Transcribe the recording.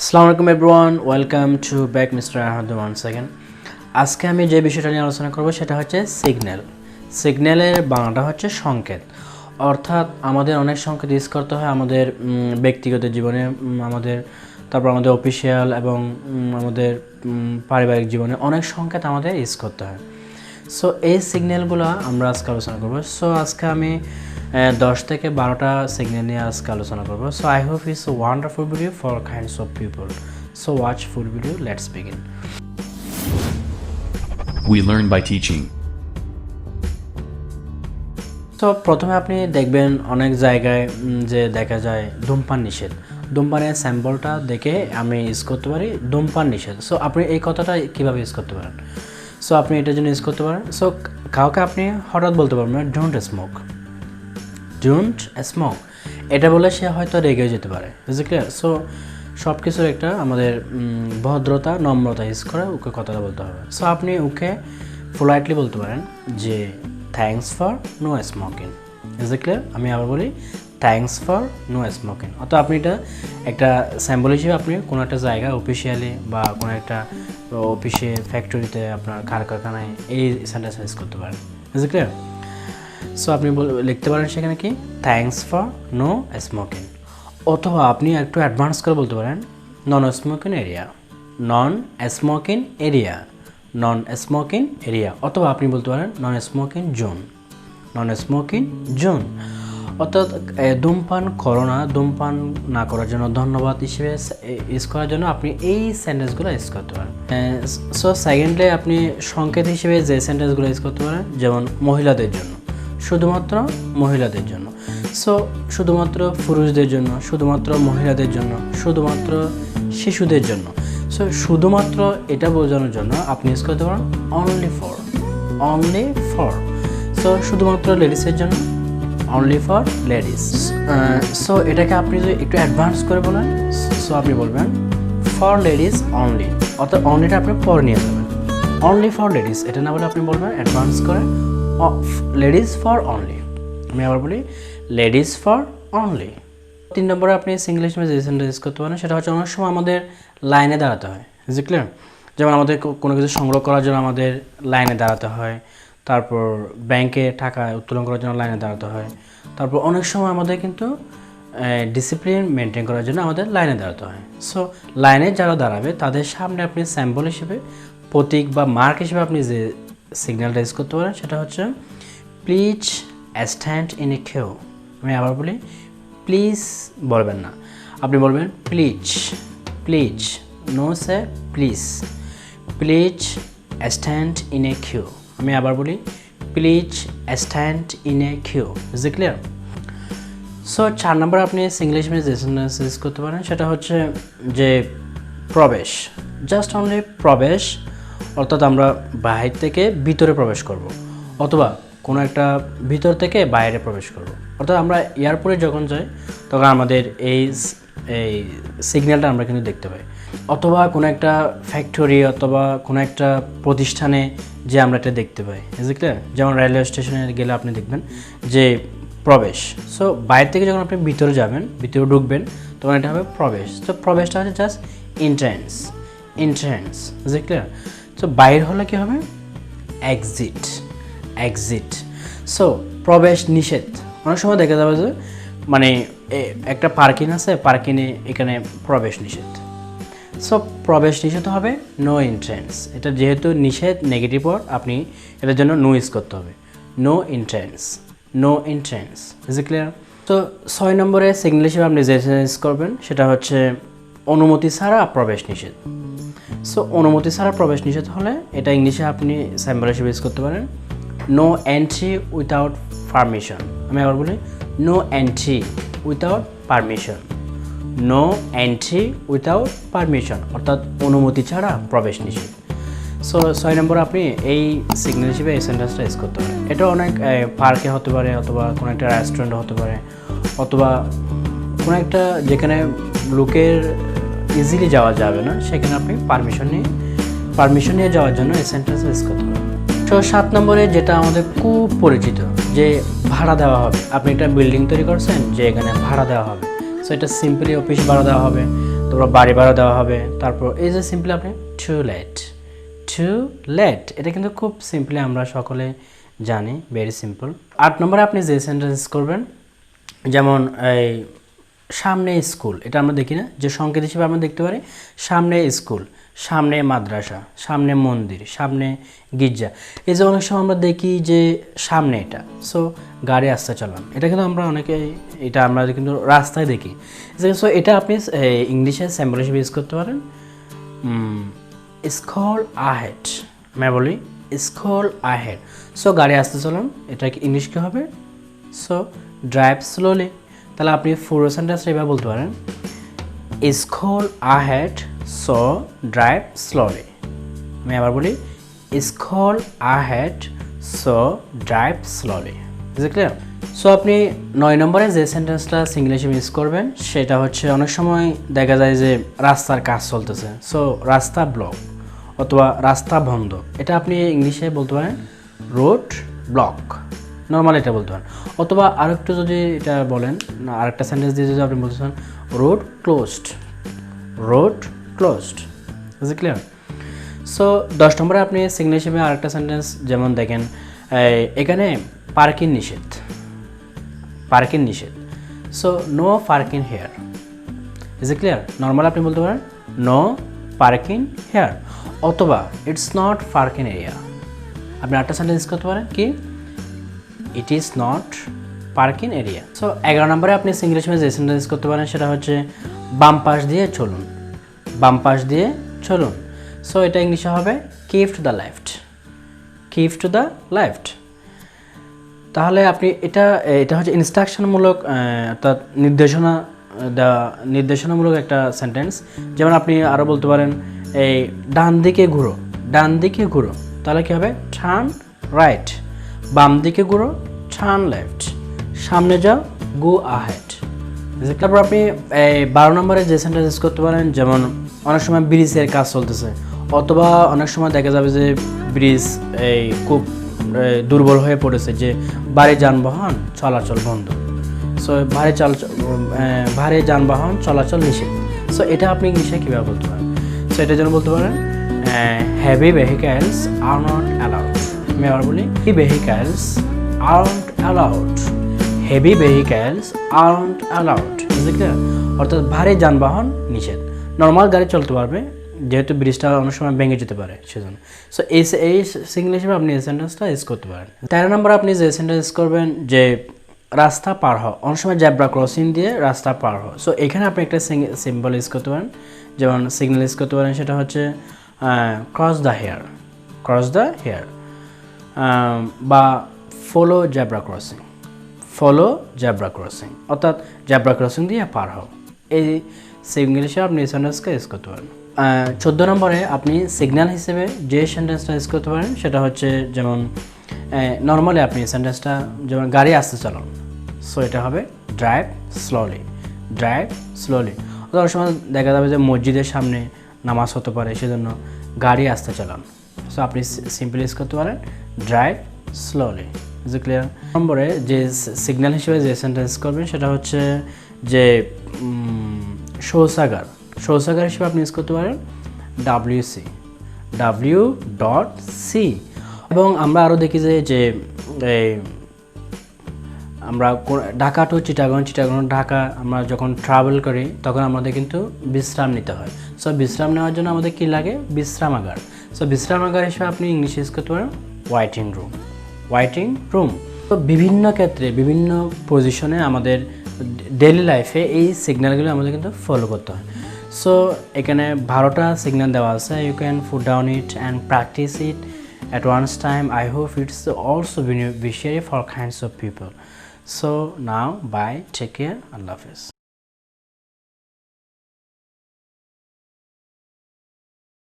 আসসালামু আলাইকুম everyone, welcome to back mister Ahmed once again. আজকে আমি যে বিষয়টা নিয়ে আলোচনা করব সেটা হচ্ছে সিগন্যাল। সিগন্যালের বাংলাটা হচ্ছে সংকেত। অর্থাৎ আমাদের অনেক সংকেত ইউজ করতে হয় আমাদের ব্যক্তিগত জীবনে, তারপর আমাদের অফিসিয়াল এবং আমাদের পারিবারিক জীবনে অনেক সংকেত আমাদের ইউজ করতে হয়। সো এই সিগন্যালগুলো আমরা আজকে আলোচনা করব। সো আজকে আমি 10 থেকে 12টা সিগন্যাল নিয়ে আজকে আলোচনা করব। So I hope it's a wonderful video for kinds of people. So watch full video. Let's begin. We learn by teaching. তো প্রথমে আপনি দেখবেন অনেক জায়গায় যে দেখা যায় ধূমপান নিষেধ। ধূমপানের স্যাম্পলটা দেখে আমি ইউজ করতে পারি ধূমপান নিষেধ। সো আপনি এই কথাটা কীভাবে ইউজ করতে পারেন? সো আপনি এটার জন্য ইউজ করতে পারেন। সো কাউকে আপনি হঠাৎ বলতে পারবেন না ডোন্ট স্মোক, ডোন্ট স্মোক, এটা বলে সে হয়তো রেগে যেতে পারে। বুঝতে ক্লিয়ার? সো সব কিছুর একটা আমাদের ভদ্রতা নম্রতা ইউজ করে ওকে কথাটা বলতে হবে। সো আপনি ওকে পোলাইটলি বলতে পারেন যে থ্যাঙ্কস ফর নো স্মোকিং। বুঝতে ক্লিয়ার? আমি আবার বলি থ্যাঙ্কস ফর নো স্মোকিং। অর্থাৎ আপনি এটা একটা স্যাম্পল হিসেবে আপনি কোনো একটা জায়গায় অফিসিয়ালি বা কোনো একটা অফিসে ফ্যাক্টরিতে আপনার কারখানায় এই সেন্টেন্স ইউজ করতে পারেন। বুঝতে ক্লিয়ার? সো আপনি লিখতে পারেন সেখানে কি থ্যাঙ্কস ফর নো স্মোকিং, অথবা আপনি একটু অ্যাডভান্স করে বলতে পারেন non smoking area, non smoking area, non smoking area, অথবা আপনি বলতে পারেন non smoking zone, non smoking zone. অর্থাৎ ধূমপান করো না, ধূমপান না করার জন্য ধন্যবাদ হিসেবে ইউজ করার জন্য আপনি এই সেন্টেন্সগুলো ইউজ করতে পারেন। সো সেকেন্ডলি আপনি সংকেত হিসেবে যে সেন্টেন্সগুলো ইউজ করতে পারেন, যেমন মহিলাদের জন্য, শুধুমাত্র মহিলাদের জন্য। সো শুধুমাত্র পুরুষদের জন্য, শুধুমাত্র মহিলাদের জন্য, শুধুমাত্র শিশুদের জন্য। সো শুধুমাত্র এটা বোঝানোর জন্য আপনি ইউজ করতে পারেন only for, only for. So শুধুমাত্র লেডিসের জন্য অনলি ফর লেডিস। সো এটাকে আপনি যদি একটু অ্যাডভান্স করে বলেন, সো আপনি বলবেন ফর লেডিস অনলি, অর্থাৎ অনলিটা আপনি পরে নিয়ে যাবেন, অনলি ফর লেডিস। এটা না বলে আপনি বলবেন অ্যাডভান্স করে লেডিস ফর অনলি। আমি আবার বলি লেডিস ফর অনলি। 3 নম্বরে আপনি সিঙ্গলিশ যে সেন্টেন্স ইউজ করতে পারেন সেটা হচ্ছে অনেক সময় আমাদের লাইনে দাঁড়াতে হয়। Is it clear? যেমন আমাদের কোনো কিছু সংগ্রহ করার জন্য আমাদের লাইনে দাঁড়াতে হয়, তারপর ব্যাংকে টাকা উত্তোলন করার জন্য লাইনে দাঁড়াতে হয়, তারপর অনেক সময় আমাদের কিন্তু ডিসিপ্লিন মেনটেন করার জন্য আমাদের লাইনে দাঁড়াতে হয়। সো লাইনে যারা দাঁড়াবে তাদের সামনে আপনি স্যাম্পল হিসেবে, প্রতীক বা মার্ক হিসেবে আপনি যে সিগন্যালটা ইউজ করতে পারেন সেটা হচ্ছে please stand in a queue. আমি আবার বলি প্লিজ বলবেন না, আপনি বলবেন please, please, no say please, please stand in a queue. আমি আবার বলি please stand in a queue. Is it clear? So 4 number আপনি ইংলিশ যে সেন্টেন্স ইউজ করতে পারেন সেটা হচ্ছে যে প্রবেশ, জাস্ট অনলি প্রবেশ, অর্থাৎ আমরা বাহির থেকে ভিতরে প্রবেশ করব, অথবা কোনো একটা ভিতর থেকে বাইরে প্রবেশ করব। অর্থাৎ আমরা এয়ারপোর্টে যখন যাই তখন আমাদের এই সিগন্যালটা আমরা কিন্তু দেখতে পাই, অথবা কোনো একটা ফ্যাক্টরি অথবা কোনো একটা প্রতিষ্ঠানে যে আমরা এটা দেখতে পাই। Is it clear? যেমন রেলওয়ে স্টেশনে গেলে আপনি দেখবেন যে প্রবেশ। সো বাইরে থেকে যখন আপনি ভিতরে যাবেন, ভিতরে ঢুকবেন, তখন এটা হবে প্রবেশ। তো প্রবেশটা হচ্ছে just entrance, entrance. Is it clear? So বাইরে হলে কী হবে এক্সিট, এক্সিট। সো প্রবেশ নিষেধ। অনেক সময় দেখা যাবে যে মানে একটা পার্কিং আছে, পার্কিংয়ে এখানে প্রবেশ নিষেধ। সো প্রবেশ নিষেধ হবে নো এন্ট্রান্স। এটা যেহেতু নিষেধ নেগেটিভ ওয়ার্ড, আপনি এটার জন্য নো ইউজ করতে হবে, no entrance, no entrance. Is it clear? তো 6 নম্বরে সিগন্যাল হিসেবে আপনি যে ইউজ করবেন সেটা হচ্ছে অনুমতি ছাড়া প্রবেশ নিষেধ। সো অনুমতি ছাড়া প্রবেশ নিষেধ হলে এটা ইংলিশে আপনি স্যাম্পল হিসেবে ইউজ করতে পারেন নো এন্ট্রি উইথাউট পারমিশন। আমি আবার বলি no entry without permission, no entry without permission, অর্থাৎ অনুমতি ছাড়া প্রবেশ নিষেধ। সো 6 নম্বর আপনি এই সিগন্যাল হিসেবে এই সেন্টেন্সটা ইউজ করতে পারেন। এটা অনেক পার্কে হতে পারে, অথবা কোনো একটা রেস্টুরেন্টে হতে পারে, অথবা কোনো একটা যেখানে লোকের ইজিলি যাওয়া যাবে না সেখানে আপনি পারমিশন নিয়ে যাওয়ার জন্য এই সেন্টেন্সটা ইউজ করতে পারেন। তো 7 নম্বরে যেটা আমাদের খুব পরিচিত যে ভাড়া দেওয়া হবে। আপনি একটা বিল্ডিং তৈরি করছেন যে এখানে ভাড়া দেওয়া হবে। সো এটা সিম্পলি অফিস ভাড়া দেওয়া হবে, তারপর বাড়ি ভাড়া দেওয়া হবে, তারপর এই যে সিম্পলি আপনি টু লেট, এটা কিন্তু খুব সিম্পলি আমরা সকলে জানি, ভেরি সিম্পল। 8 নম্বরে আপনি যে সেন্টেন্স করবেন, যেমন এই সামনে স্কুল, এটা আমরা দেখি না, যে সংকেত হিসেবে আমরা দেখতে পারি সামনে স্কুল, সামনে মাদ্রাসা, সামনে মন্দির, সামনে গির্জা। এই যে অনেক সময় আমরা দেখি যে সামনে এটা, সো গাড়ি আসতে চালান, এটা কিন্তু আমরা অনেকে, এটা আমরা কিন্তু রাস্তায় দেখি। সো এটা আপনি ইংলিশে স্যাম্পল হিসেবে ইউজ করতে পারেন। স্কুল আহেড, আমি বলি স্কুল আহেড, সো গাড়ি আসতে চালান, এটা কি ইংলিশ কী হবে? So drive slowly. তাহলে আপনি পুরো সেন্টেন্সটা এভাবে বলতে পারেন, school ahead so drive slowly. আমি আবার বলি school ahead so drive slowly. Is it clear? So আপনি 9 নম্বরে যে সেন্টেন্সটা ইংলিশে মিস করবেন সেটা হচ্ছে, অনেক সময় দেখা যায় যে রাস্তার কাজ চলতেছে, সো রাস্তা ব্লক অথবা রাস্তা বন্ধ, এটা আপনি ইংলিশে বলতে পারেন রোড ব্লক, নর্মাল এটা বলতে পারেন। অথবা আরেকটু যদি এটা বলেন, না আরেকটা সেন্টেন্স দিয়ে যদি আপনি বলতে চান road closed, is it clear? So 10 নম্বরে আপনি সিগনাল হিসেবে আরেকটা সেন্টেন্স, যেমন দেখেন এখানে পার্কিং নিষেধ, so no parking here, is it clear? Normal আপনি বলতে পারেন নো পার্কিং হেয়ার, অথবা ইটস নট পার্কিং এরিয়া। আপনি আরেকটা সেন্টেন্স করতে পারেন কি, it is not parking area. So 11 নম্বরে আপনি ইংলিশ যে সেন্টেন্স করতে পারেন সেটা হচ্ছে বাম পাশ দিয়ে চলুন, সো এটা ইংলিশে হবে কিপ টু দ্য লেফট। তাহলে আপনি এটা হচ্ছে ইনস্ট্রাকশনমূলক, অর্থাৎ নির্দেশনামূলক একটা সেন্টেন্স। যেমন আপনি আরও বলতে পারেন এই ডান দিকে ঘুরো, তাহলে কী হবে টার্ন রাইট, বাম দিকে ঘুরো টার্ন লেফট, সামনে যাও গো আহেড। তারপর আপনি 12 নম্বরে যে সেন্টেন্স ইউজ করতে পারেন, যেমন অনেক সময় ব্রিজের কাজ চলতেছে, অথবা অনেক সময় দেখা যাবে যে ব্রিজ খুব দুর্বল হয়ে পড়েছে, যে ভারী যানবাহন চলাচল বন্ধ, সো ভারী যানবাহন চলাচল নিষেধ। সো এটা আপনি ইংলিশে কীভাবে বলতে পারেন? সো এটার জন্য বলতে পারেন heavy vehicles are not allowed. আমি আবার বলি vehicles aren't allowed, heavy vehicles aren't allowed, অর্থাৎ ভারী যানবাহন নিষেধ। নর্মাল গাড়ি চলতে পারবে, যেহেতু ব্রিজটা অনেক সময় ভেঙে যেতে পারে সেজন্য। সো এই সিগনাল হিসেবে আপনি এই সেন্টেন্সটা ইউজ করতে পারেন। 13 নম্বর আপনি যে সেন্টেন্স করবেন, যে রাস্তা পার হও, অনেক সময় জেব্রা ক্রসিং দিয়ে রাস্তা পার হও, সো এখানে আপনি একটা সিম্বল ইউজ করতে পারেন, যেমন সিগনাল ইউজ করতে পারেন, সেটা হচ্ছে ক্রস দ্য হেয়ার, বা ফলো জেব্রা ক্রসিং, অর্থাৎ জেব্রা ক্রসিং দিয়ে পার হও। এই সিগনাল হিসেবে আপনি এই সেন্টেন্সকে ইউজ করতে পারেন। 14 নম্বরে আপনি সিগন্যাল হিসেবে যে সেন্টেন্সটা ইউজ করতে পারেন সেটা হচ্ছে, যেমন নর্মালি আপনি সেন্টেন্সটা, যেমন গাড়ি আসতে চালান, সো এটা হবে ড্রাইভ স্লোলি। অনেক সময় দেখা যাবে যে মসজিদের সামনে নামাজ হতে পারে, সেজন্য গাড়ি আসতে চালান, সো আপনি সিম্পলি ইউজ করতে পারেন drive slowly. Is it clear? নম্বরে যে সিগন্যাল হিসেবে যে সেন্টেন্স করবেন সেটা হচ্ছে যে শৌচাগার হিসেবে আপনি ইউজ করতে পারেন WC। এবং আমরা আরও দেখি যে আমরা ঢাকা টু চিটাগং ঢাকা আমরা যখন ট্রাভেল করি তখন আমাদের কিন্তু বিশ্রাম নিতে হয়। সো বিশ্রাম নেওয়ার জন্য আমাদের কী লাগে? বিশ্রামাগার। সো বিশ্রামাগার হিসেবে আপনি ইংলিশে ইউজ করতে পারেন ওয়াইটিং রুম। তো বিভিন্ন ক্ষেত্রে বিভিন্ন পজিশনে আমাদের ডেইলি লাইফে এই সিগন্যালগুলো আমাদের কিন্তু ফলো করতে হয়। সো এখানে 12টা সিগন্যাল দেওয়া আছে, you can put down it and practise it at one's time. I hope it's also beneficiary for kinds of people. So now bye, take care, Allah Hafiz.